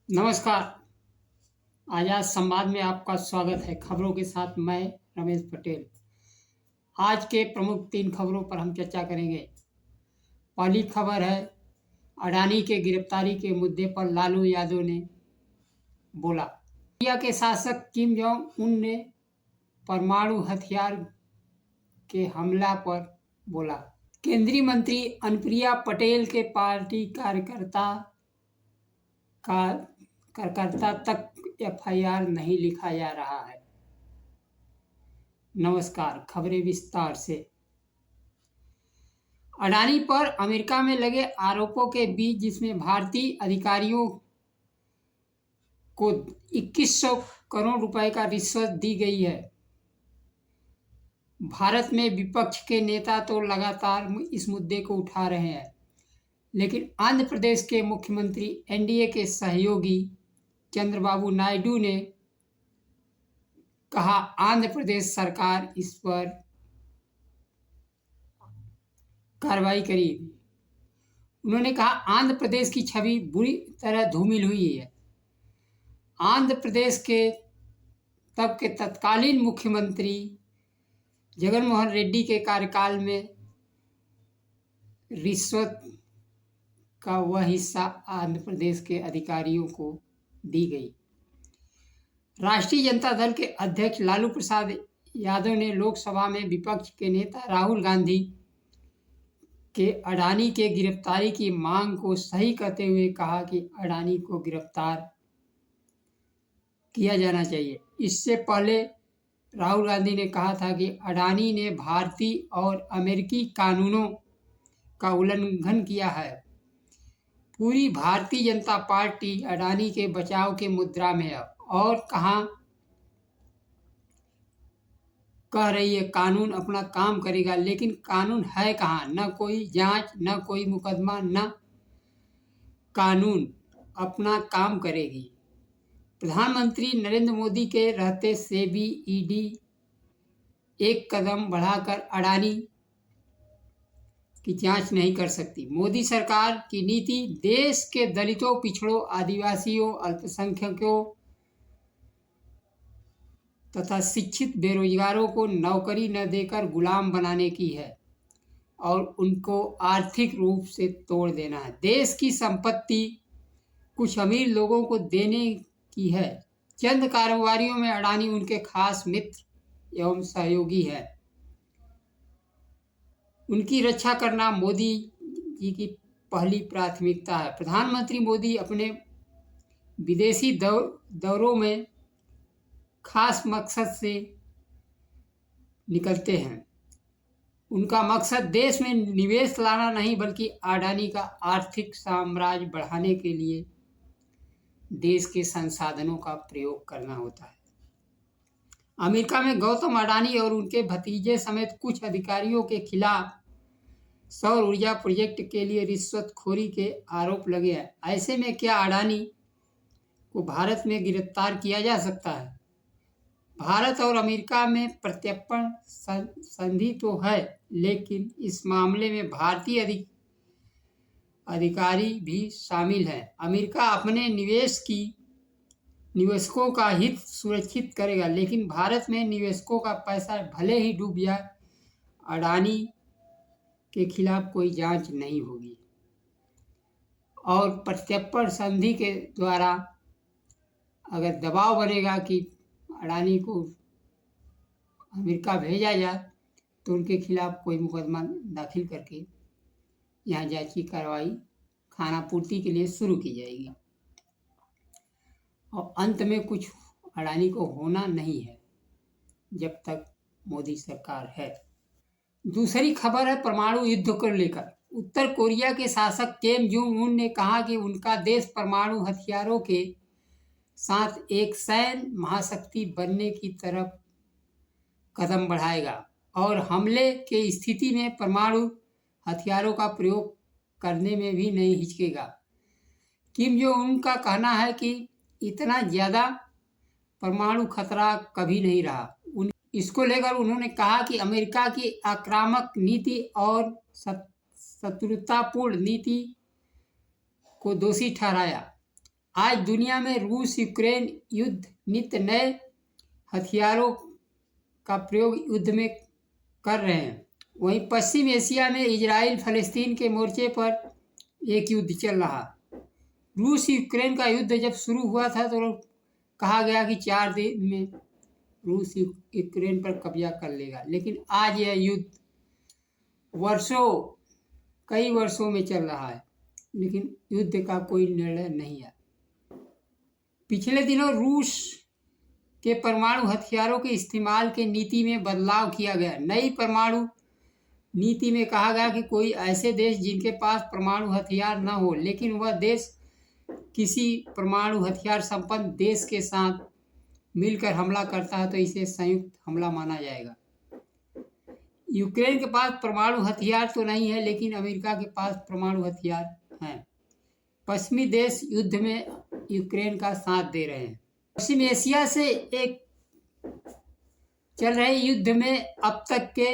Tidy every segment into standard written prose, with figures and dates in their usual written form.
नमस्कार। आजाद संवाद में आपका स्वागत है। खबरों के साथ मैं रमेश पटेल। आज के प्रमुख 3 खबरों पर हम चर्चा करेंगे। पहली खबर है, अडानी के गिरफ्तारी के मुद्दे पर लालू यादव ने बोला। इंडिया के शासक किम जोंग उन ने परमाणु हथियार के हमला पर बोला। केंद्रीय मंत्री अनुप्रिया पटेल के पार्टी कार्यकर्ता तक एफआईआर नहीं लिखा जा रहा है। नमस्कार, खबरें विस्तार से। अडानी पर अमेरिका में लगे आरोपों के बीच, जिसमें भारतीय अधिकारियों को 2100 करोड़ रुपए का रिश्वत दी गई है। भारत में विपक्ष के नेता तो लगातार इस मुद्दे को उठा रहे हैं, लेकिन आंध्र प्रदेश के मुख्यमंत्री एनडीए के सहयोगी चंद्रबाबू नायडू ने कहा, आंध्र प्रदेश सरकार इस पर कार्रवाई करेगी। उन्होंने कहा, आंध्र प्रदेश की छवि बुरी तरह धूमिल हुई है। आंध्र प्रदेश के तब के तत्कालीन मुख्यमंत्री जगनमोहन रेड्डी के कार्यकाल में रिश्वत का वह हिस्सा आंध्र प्रदेश के अधिकारियों को दी गई। राष्ट्रीय जनता दल के अध्यक्ष लालू प्रसाद यादव ने लोकसभा में विपक्ष के नेता राहुल गांधी के अडानी के गिरफ्तारी की मांग को सही करते हुए कहा कि अडानी को गिरफ्तार किया जाना चाहिए। इससे पहले राहुल गांधी ने कहा था कि अडानी ने भारतीय और अमेरिकी कानूनों का उल्लंघन किया है। पूरी भारतीय जनता पार्टी अडानी के बचाव के मुद्रा में है और कह रही है कानून अपना काम करेगा, लेकिन कानून है कहाँ? न कोई जांच, न कोई मुकदमा, न कानून अपना काम करेगी। प्रधानमंत्री नरेंद्र मोदी के रहते सेबी ईडी एक कदम बढ़ाकर अडानी की जांच नहीं कर सकती। मोदी सरकार की नीति देश के दलितों, पिछड़ों, आदिवासियों, अल्पसंख्यकों तथा शिक्षित बेरोजगारों को नौकरी न देकर गुलाम बनाने की है और उनको आर्थिक रूप से तोड़ देना है। देश की संपत्ति कुछ अमीर लोगों को देने की है। चंद कारोबारियों में अडानी उनके खास मित्र एवं सहयोगी है। उनकी रक्षा करना मोदी जी की पहली प्राथमिकता है। प्रधानमंत्री मोदी अपने विदेशी दौरों में खास मकसद से निकलते हैं। उनका मकसद देश में निवेश लाना नहीं, बल्कि अडानी का आर्थिक साम्राज्य बढ़ाने के लिए देश के संसाधनों का प्रयोग करना होता है। अमेरिका में गौतम अडानी और उनके भतीजे समेत कुछ अधिकारियों के खिलाफ सौर ऊर्जा प्रोजेक्ट के लिए रिश्वतखोरी के आरोप लगे हैं। ऐसे में क्या अडानी को भारत में गिरफ्तार किया जा सकता है? भारत और अमेरिका में प्रत्यर्पण संधि तो है, लेकिन इस मामले में भारतीय अधिकारी भी शामिल हैं। अमेरिका अपने निवेशकों का हित सुरक्षित करेगा, लेकिन भारत में निवेशकों का पैसा भले ही डूब जाए, अडानी के खिलाफ कोई जांच नहीं होगी और प्रत्यर्पण संधि के द्वारा अगर दबाव बनेगा कि अडानी को अमेरिका भेजा जाए, तो उनके खिलाफ कोई मुकदमा दाखिल करके यहाँ जांच की कार्रवाई खानापूर्ति के लिए शुरू की जाएगी और अंत में कुछ अडानी को होना नहीं है जब तक मोदी सरकार है। दूसरी खबर है परमाणु युद्ध को लेकर। उत्तर कोरिया के शासक किम जोंग उन ने कहा कि उनका देश परमाणु हथियारों के साथ एक सैन्य महाशक्ति बनने की तरफ कदम बढ़ाएगा और हमले के स्थिति में परमाणु हथियारों का प्रयोग करने में भी नहीं हिचकेगा। किम जोंग उन का कहना है कि इतना ज़्यादा परमाणु खतरा कभी नहीं रहा। इसको लेकर उन्होंने कहा कि अमेरिका की आक्रामक नीति और शत्रुतापूर्ण नीति को दोषी ठहराया। आज दुनिया में रूस यूक्रेन युद्ध नित्य नए हथियारों का प्रयोग युद्ध में कर रहे हैं। वहीं पश्चिम एशिया में इजराइल फलस्तीन के मोर्चे पर एक युद्ध चल रहा। रूस यूक्रेन का युद्ध जब शुरू हुआ था तो कहा गया कि 4 दिन में रूस यूक्रेन पर कब्जा कर लेगा, लेकिन आज यह युद्ध कई वर्षों में चल रहा है, लेकिन युद्ध का कोई निर्णय नहीं है। पिछले दिनों रूस के परमाणु हथियारों के इस्तेमाल के नीति में बदलाव किया गया। नई परमाणु नीति में कहा गया कि कोई ऐसे देश जिनके पास परमाणु हथियार न हो, लेकिन वह देश किसी परमाणु हथियार संपन्न देश के साथ मिलकर हमला करता है तो इसे संयुक्त हमला माना जाएगा। यूक्रेन के पास परमाणु हथियार तो नहीं है, लेकिन अमेरिका के पास परमाणु हथियार हैं। पश्चिमी देश युद्ध में यूक्रेन का साथ दे रहे हैं। पश्चिम एशिया से एक चल रहे युद्ध में अब तक के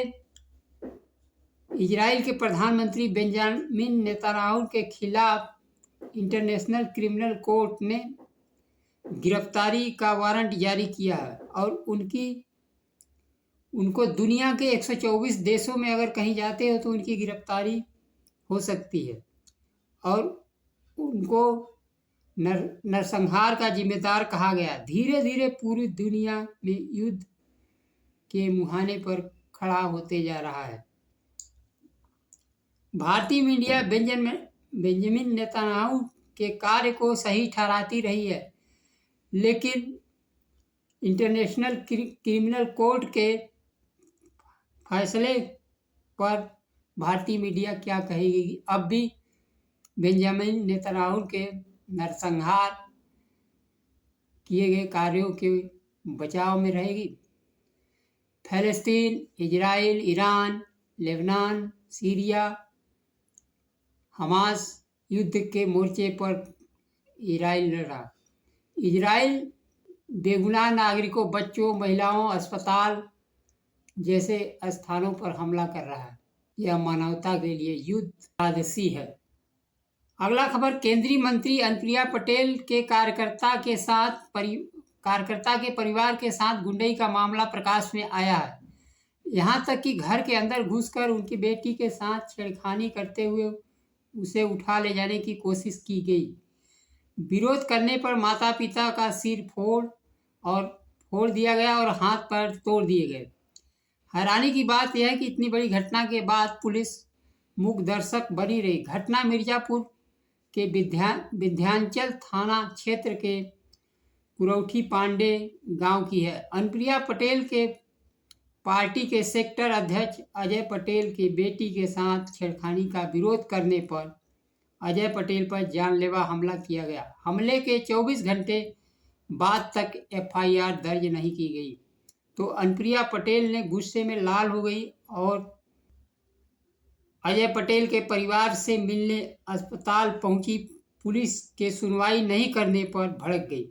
इजराइल के प्रधानमंत्री बेंजामिन नेतन्याहू के खिलाफ इंटरनेशनल क्रिमिनल कोर्ट ने गिरफ्तारी का वारंट जारी किया है और उनको दुनिया के 124 देशों में अगर कहीं जाते हो तो उनकी गिरफ्तारी हो सकती है और उनको नरसंहार का जिम्मेदार कहा गया। धीरे धीरे पूरी दुनिया में युद्ध के मुहाने पर खड़ा होते जा रहा है। भारतीय मीडिया बेंजामिन नेतन्याहू के कार्य को सही ठहराती रही है, लेकिन इंटरनेशनल क्रिमिनल कोर्ट के फैसले पर भारतीय मीडिया क्या कहेगी कि अब भी बेंजामिन नेतन्याहू के नरसंहार किए गए कार्यों के बचाव में रहेगी। फलस्तीन, Israel, Iran, Lebanon, Syria, Hamas युद्ध के मोर्चे पर इजराइल लड़ा। इजराइल बेगुनाह नागरिकों, बच्चों, महिलाओं, अस्पताल जैसे स्थानों पर हमला कर रहा है। यह मानवता के लिए युद्ध राजसी है। अगला खबर, केंद्रीय मंत्री अनुप्रिया पटेल के कार्यकर्ता के परिवार के साथ गुंडई का मामला प्रकाश में आया है। यहां तक कि घर के अंदर घुसकर उनकी बेटी के साथ छेड़खानी करते हुए उसे उठा ले जाने की कोशिश की गई। विरोध करने पर माता पिता का सिर फोड़ दिया गया और हाथ पैर तोड़ दिए गए। हैरानी की बात यह है कि इतनी बड़ी घटना के बाद पुलिस मूक दर्शक बनी रही। घटना मिर्जापुर के विंध्याचल थाना क्षेत्र के कुरौठी पांडे गांव की है। अनुप्रिया पटेल के पार्टी के सेक्टर अध्यक्ष अजय पटेल की बेटी के साथ छेड़खानी का विरोध करने पर अजय पटेल पर जानलेवा हमला किया गया। हमले के 24 घंटे बाद तक FIR दर्ज नहीं की गई तो अनुप्रिया पटेल ने गुस्से में लाल हो गई और अजय पटेल के परिवार से मिलने अस्पताल पहुंची। पुलिस के सुनवाई नहीं करने पर भड़क गई।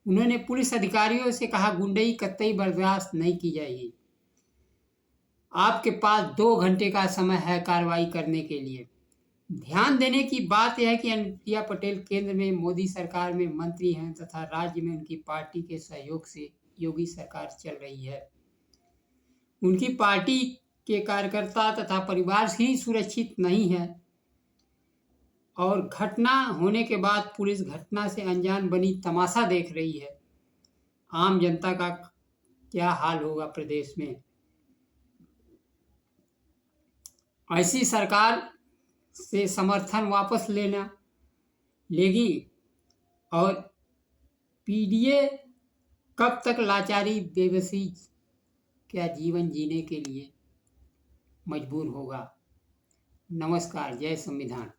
उन्होंने पुलिस अधिकारियों से कहा, गुंडई कतई बर्दाश्त नहीं की जाएगी। आपके पास 2 घंटे का समय है कार्रवाई करने के लिए। ध्यान देने की बात यह है कि अनुप्रिया पटेल केंद्र में मोदी सरकार में मंत्री हैं तथा राज्य में उनकी पार्टी के सहयोग से योगी सरकार चल रही है। उनकी पार्टी के कार्यकर्ता तथा परिवार ही सुरक्षित नहीं है और घटना होने के बाद पुलिस घटना से अनजान बनी तमाशा देख रही है। आम जनता का क्या हाल होगा प्रदेश में। ऐसी सरकार से समर्थन वापस लेगी और PDA कब तक लाचारी बेबसी क्या जीवन जीने के लिए मजबूर होगा। नमस्कार, जय संविधान।